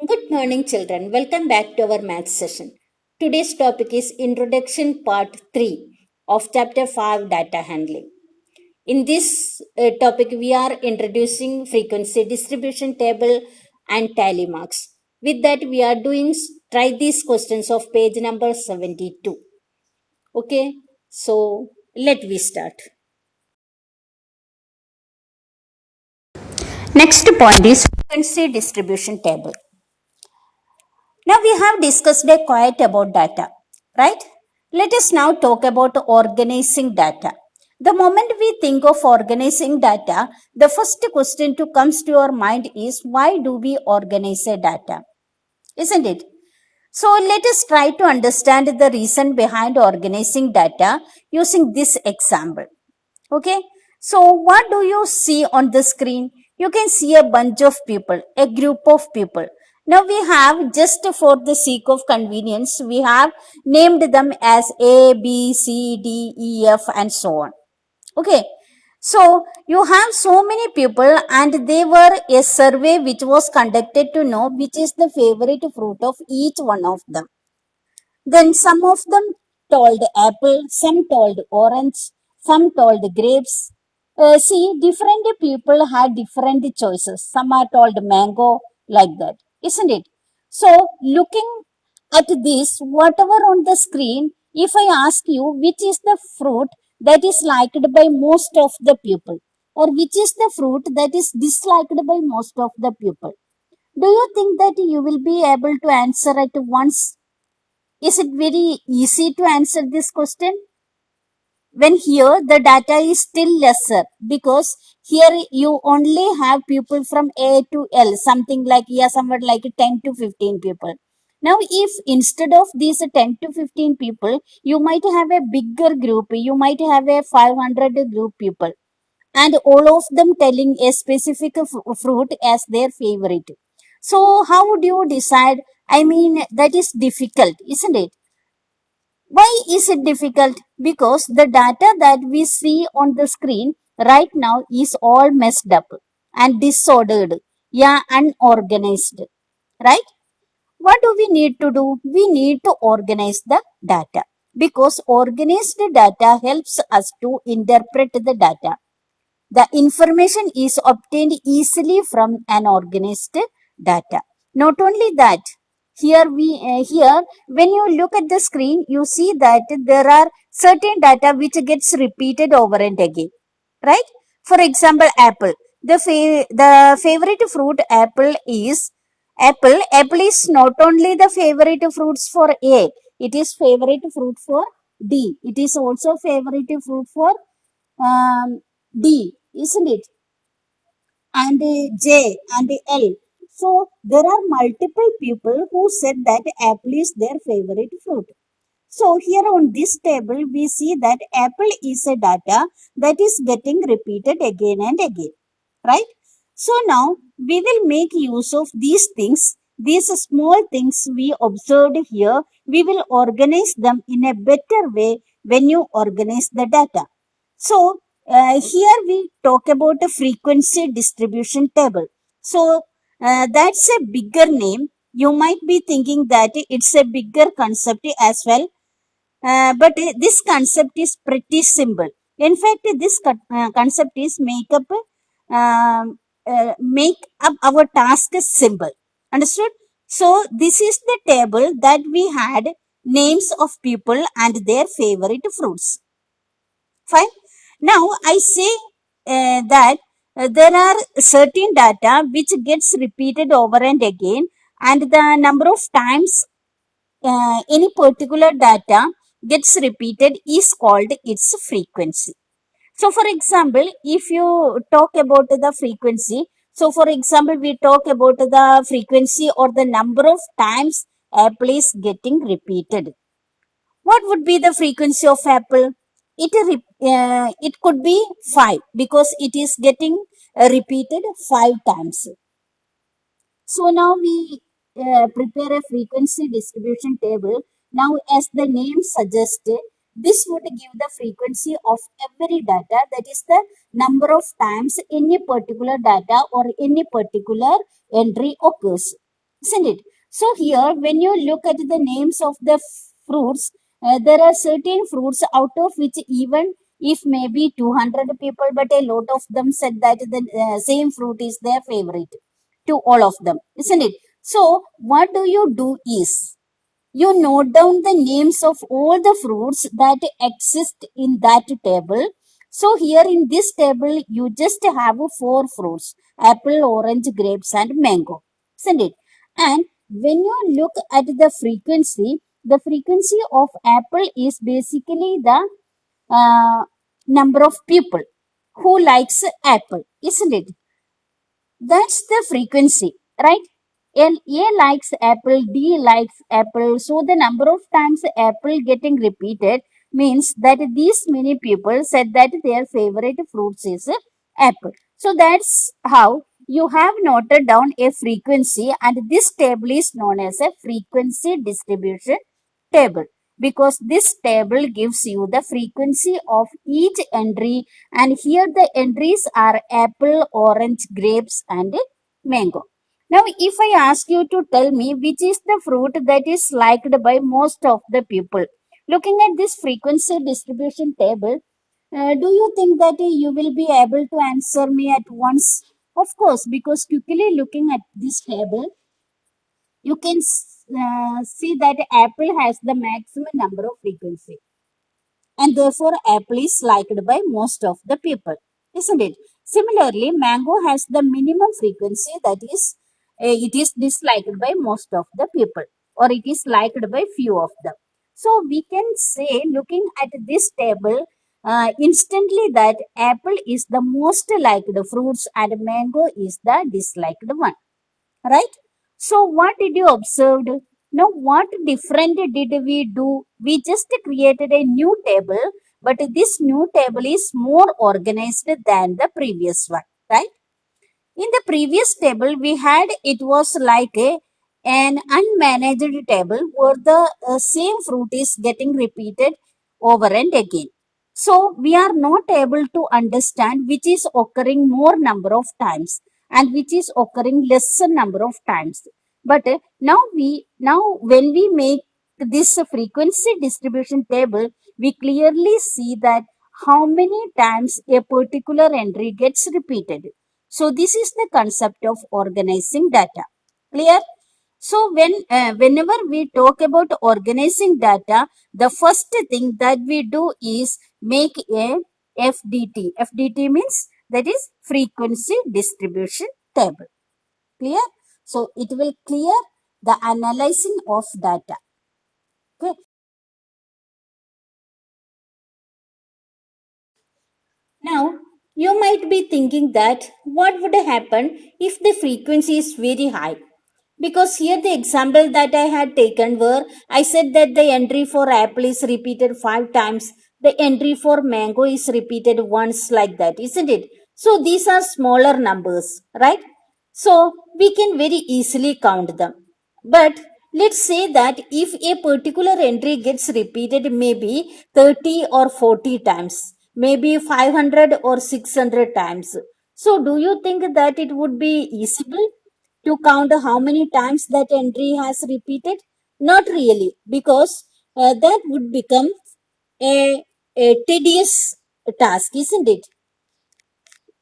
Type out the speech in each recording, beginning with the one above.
Good morning, children. Welcome back to our math session. Today's topic is Introduction Part 3 of Chapter 5 Data Handling. In this topic, we are introducing frequency distribution table and tally marks. With that, we are doing try these questions of page number 72. Okay, so let we start. Next point is frequency distribution table. Now we have discussed quite about data, right? Let us now talk about organizing data. The moment we think of organizing data, the first question to comes to our mind is why do we organize a data? Isn't it? So let us try to understand the reason behind organizing data using this example. Okay. So what do you see on the screen? You can see a bunch of people, a group of people. Now we have, just for the sake of convenience, we have named them as A, B, C, D, E, F and so on. Okay. So you have so many people and they were a survey which was conducted to know which is the favorite fruit of each one of them. Then some of them told apple, some told orange, some told grapes. See, different people had different choices. Some are told mango, like that, isn't it? So, looking at this, whatever on the screen, if I ask you which is the fruit that is liked by most of the people, or which is the fruit that is disliked by most of the people, do you think that you will be able to answer at once? Is it very easy to answer this question? When here the data is still lesser because here you only have people from A to L, something like, yeah, somewhat like 10 to 15 people. Now, if instead of these 10 to 15 people, you might have a bigger group, you might have a 500 group people, and all of them telling a specific fruit as their favorite. So, how would you decide? I mean, that is difficult, isn't it? Why is it difficult? Because the data that we see on the screen right now is all messed up and disordered, yeah, unorganized, right? What do we need to do? We need to organize the data because organized data helps us to interpret the data. The information is obtained easily from an organized data. Not only that, here when you look at the screen, you see that there are certain data which gets repeated over and again, right? For example, apple. The favorite fruit apple is apple. Apple is not only the favorite fruits for A, it is favorite fruit for D. It is also favorite fruit for D, isn't it? And J and L. So there are multiple people who said that apple is their favorite fruit. So here on this table, we see that apple is a data that is getting repeated again and again, right? So now we will make use of these things, these small things we observed here. We will organize them in a better way when you organize the data. So here we talk about a frequency distribution table. So that's a bigger name. You might be thinking that it's a bigger concept as well, but this concept is pretty simple. In fact, this concept is make up our task simple. Understood? So this is the table that we had names of people and their favorite fruits. Fine. Now I say that there are certain data which gets repeated over and again, and the number of times any particular data gets repeated is called its frequency. So, for example, if you talk about the frequency, so for example, we talk about the frequency or the number of times apple is getting repeated. What would be the frequency of apple? It could be 5 because it is getting repeated 5 times. So now we prepare a frequency distribution table. Now, as the name suggested, this would give the frequency of every data, that is the number of times any particular data or any particular entry occurs. isn't it? So here, when you look at the names of the fruits, there are certain fruits out of which even if maybe 200 people, but a lot of them said that the same fruit is their favorite to all of them, isn't it? So what do you do is you note down the names of all the fruits that exist in that table. So here in this table, you just have four fruits: apple, orange, grapes, and mango. Isn't it? And when you look at the frequency of apple is basically the uh, number of people who likes apple, isn't it? That's the frequency, right? A likes apple, D likes apple. So the number of times apple getting repeated means that these many people said that their favorite fruits is apple. So that's how you have noted down a frequency, and this table is known as a frequency distribution table, because this table gives you the frequency of each entry, and here the entries are apple, orange, grapes, and mango. Now, if I ask you to tell me which is the fruit that is liked by most of the people, looking at this frequency distribution table, do you think that you will be able to answer me at once? Of course, because quickly looking at this table, you can see that apple has the maximum number of frequency, and therefore apple is liked by most of the people, isn't it? Similarly, mango has the minimum frequency, that is it is disliked by most of the people, or it is liked by few of them. So we can say, looking at this table, instantly that apple is the most liked fruits and mango is the disliked one, right? So what did you observe? Now, what different did we do? We just created a new table, but this new table is more organized than the previous one, right? In the previous table, we had it was like an unmanaged table where the same fruit is getting repeated over and again. So we are not able to understand which is occurring more number of times and which is occurring lesser number of times. But now when we make this frequency distribution table, we clearly see that how many times a particular entry gets repeated. So this is the concept of organizing data. Clear? So whenever we talk about organizing data, the first thing that we do is make a FDT. FDT means that is frequency distribution table. Clear? So it will clear the analyzing of data. Okay. Now, you might be thinking that what would happen if the frequency is very high? Because here the example that I had taken were, I said that the entry for apple is repeated 5 times, the entry for mango is repeated once, like that, isn't it? So these are smaller numbers, right? So we can very easily count them. But let's say that if a particular entry gets repeated maybe 30 or 40 times, maybe 500 or 600 times. So do you think that it would be easable to count how many times that entry has repeated? Not really, because that would become a tedious task, isn't it?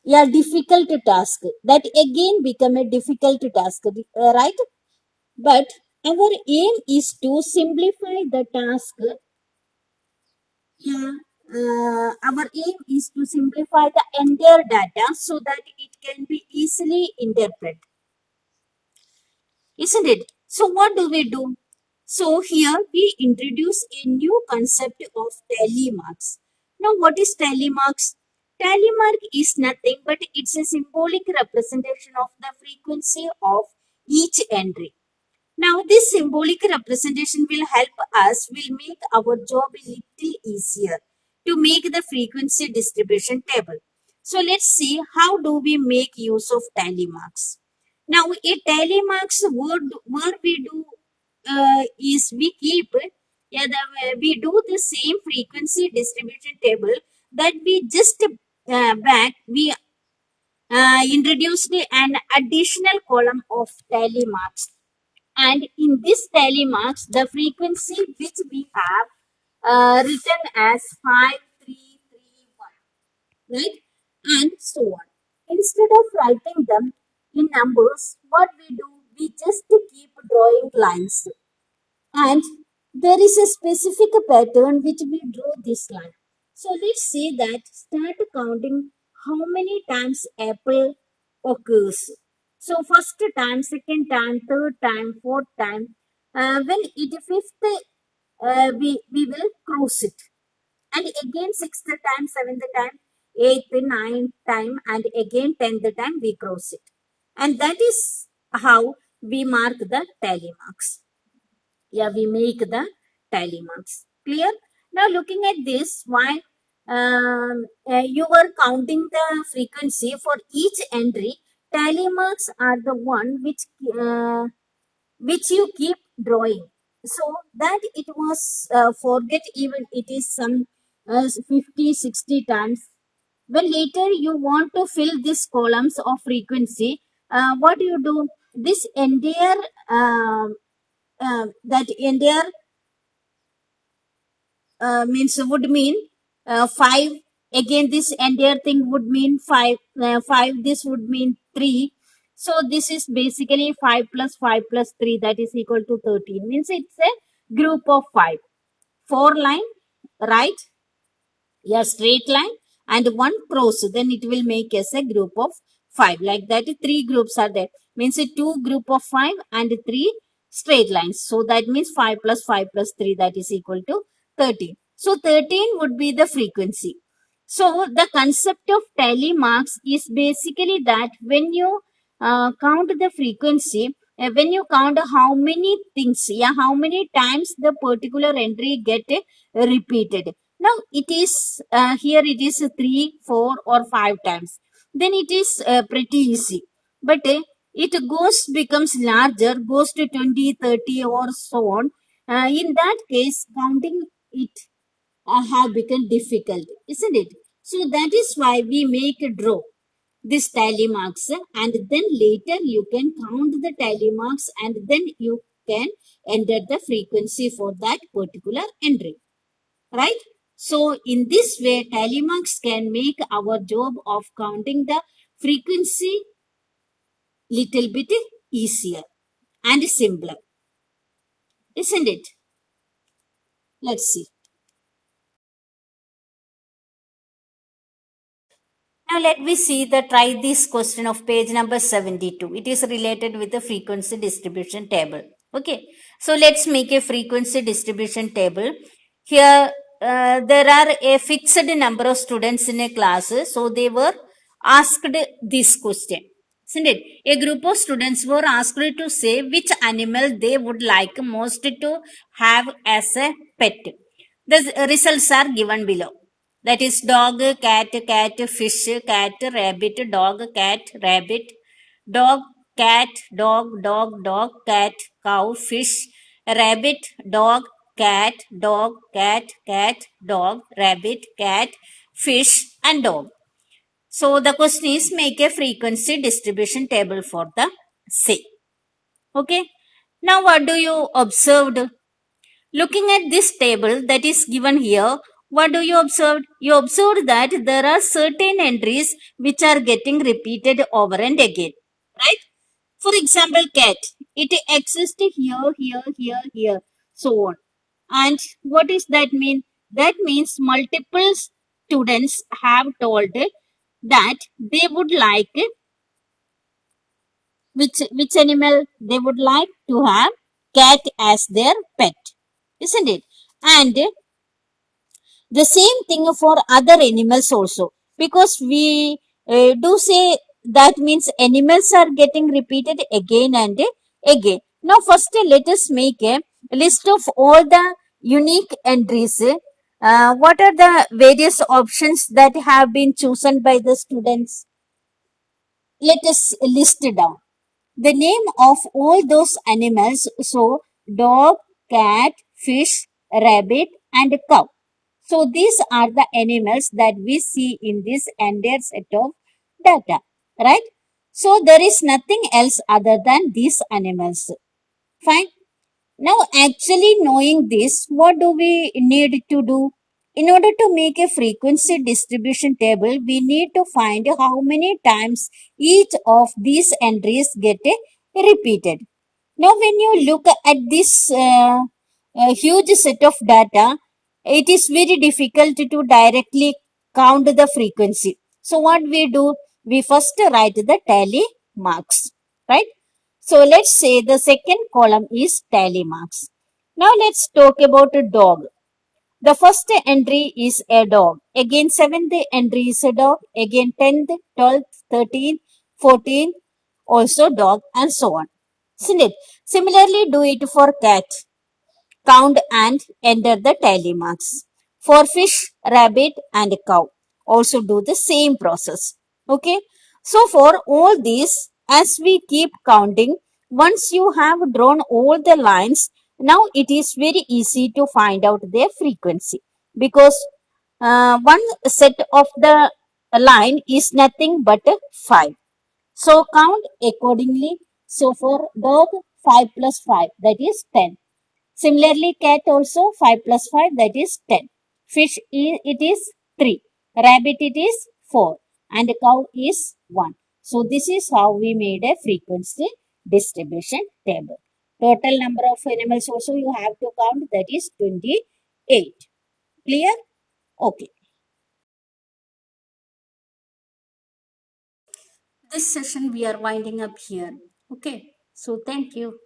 Yeah, difficult task. That again become a difficult task, right? But our aim is to simplify the task. Yeah, our aim is to simplify the entire data so that it can be easily interpreted, isn't it? So what do we do? So here we introduce a new concept of tally marks. Now what is tally marks? Tally mark is nothing but it's a symbolic representation of the frequency of each entry. Now, this symbolic representation will help us, will make our job a little easier to make the frequency distribution table. So, let's see how do we make use of tally marks. Now, a tally marks word we do is we keep, yeah, we do the same frequency distribution table that we just back, we introduced an additional column of tally marks. And in this tally marks the frequency which we have written as 5331, right? And so on. Instead of writing them in numbers, what we do, we just keep drawing lines. And there is a specific pattern which we draw this line. So let's say that start counting how many times apple occurs. So first time, second time, third time, fourth time. When it fifth, we will cross it. And again sixth time, seventh time, eighth, ninth time, and again 10th time we cross it. And that is how we mark the tally marks. Yeah, we make the tally marks. Clear? Now looking at this, while you were counting the frequency for each entry, tally marks are the one which you keep drawing, so that it was forget even it is some 50 60 times. When later you want to fill these columns of frequency, what do you do? This entire that entire means would mean 5. Again this entire thing would mean 5. 5, this would mean 3. So this is basically 5 plus 5 plus 3, that is equal to 13, means it's a group of 5. 4 line, right? Yeah, straight line and one cross, then it will make as a group of 5. Like that, 3 groups are there, means a 2 group of 5 and 3 straight lines. So that means 5 plus 5 plus 3, that is equal to 13. So 13 would be the frequency. So the concept of tally marks is basically that when you count the frequency, when you count how many things, yeah, how many times the particular entry get repeated. Now it is here it is 3, 4 or 5 times. Then it is pretty easy. But it goes becomes larger, goes to 20, 30 or so on. In that case, counting it have become difficult, isn't it? So that is why we make a draw this tally marks, and then later you can count the tally marks and then you can enter the frequency for that particular entry. Right? So in this way, tally marks can make our job of counting the frequency little bit easier and simpler, isn't it? Let's see. Now let me see the try this question of page number 72. It is related with the frequency distribution table. Okay. So let's make a frequency distribution table. Here there are a fixed number of students in a class. So they were asked this question. Isn't it? A group of students were asked to say which animal they would like most to have as a pet. The results are given below. That is dog, cat, fish, cat, rabbit, dog, cat, rabbit, dog, cat, dog, cat, cow, fish, rabbit, dog, cat, dog, rabbit, cat, fish, and dog. So the question is make a frequency distribution table for the say. Okay. Now what do you observed? Looking at this table that is given here, what do you observe? You observe that there are certain entries which are getting repeated over and again, right? For example, cat. It exists here, so on. And what does that mean? That means multiple students have told that they would like which animal they would like to have cat as their pet, isn't it? And the same thing for other animals also, because we do say that means animals are getting repeated again and again. Now first let us make a list of all the unique entries. What are the various options that have been chosen by the students? Let us list down the name of all those animals. So, dog, cat, fish, rabbit, and cow. So, these are the animals that we see in this entire set of data, right? So, there is nothing else other than these animals. Fine. Now, actually knowing this, what do we need to do? In order to make a frequency distribution table, we need to find how many times each of these entries get repeated. Now, when you look at this huge set of data, it is very difficult to directly count the frequency. So, what we do? We first write the tally marks, right? So let's say the second column is tally marks. Now let's talk about a dog. The first entry is a dog. Again, seventh entry is a dog. Again, 10th, 12th, 13th, 14th, also dog, and so on. Isn't it? Similarly, do it for cat. Count and enter the tally marks. For fish, rabbit, and cow, also do the same process. Okay. So for all these, as we keep counting, once you have drawn all the lines, now it is very easy to find out their frequency because one set of the line is nothing but 5. So count accordingly. So for dog, 5 plus 5, that is 10. Similarly, cat also 5 plus 5, that is 10. Fish it is 3. Rabbit it is 4. And cow is 1. So this is how we made a frequency distribution table. Total number of animals also you have to count, that is 28. Clear? Okay. This session we are winding up here. Okay. So thank you.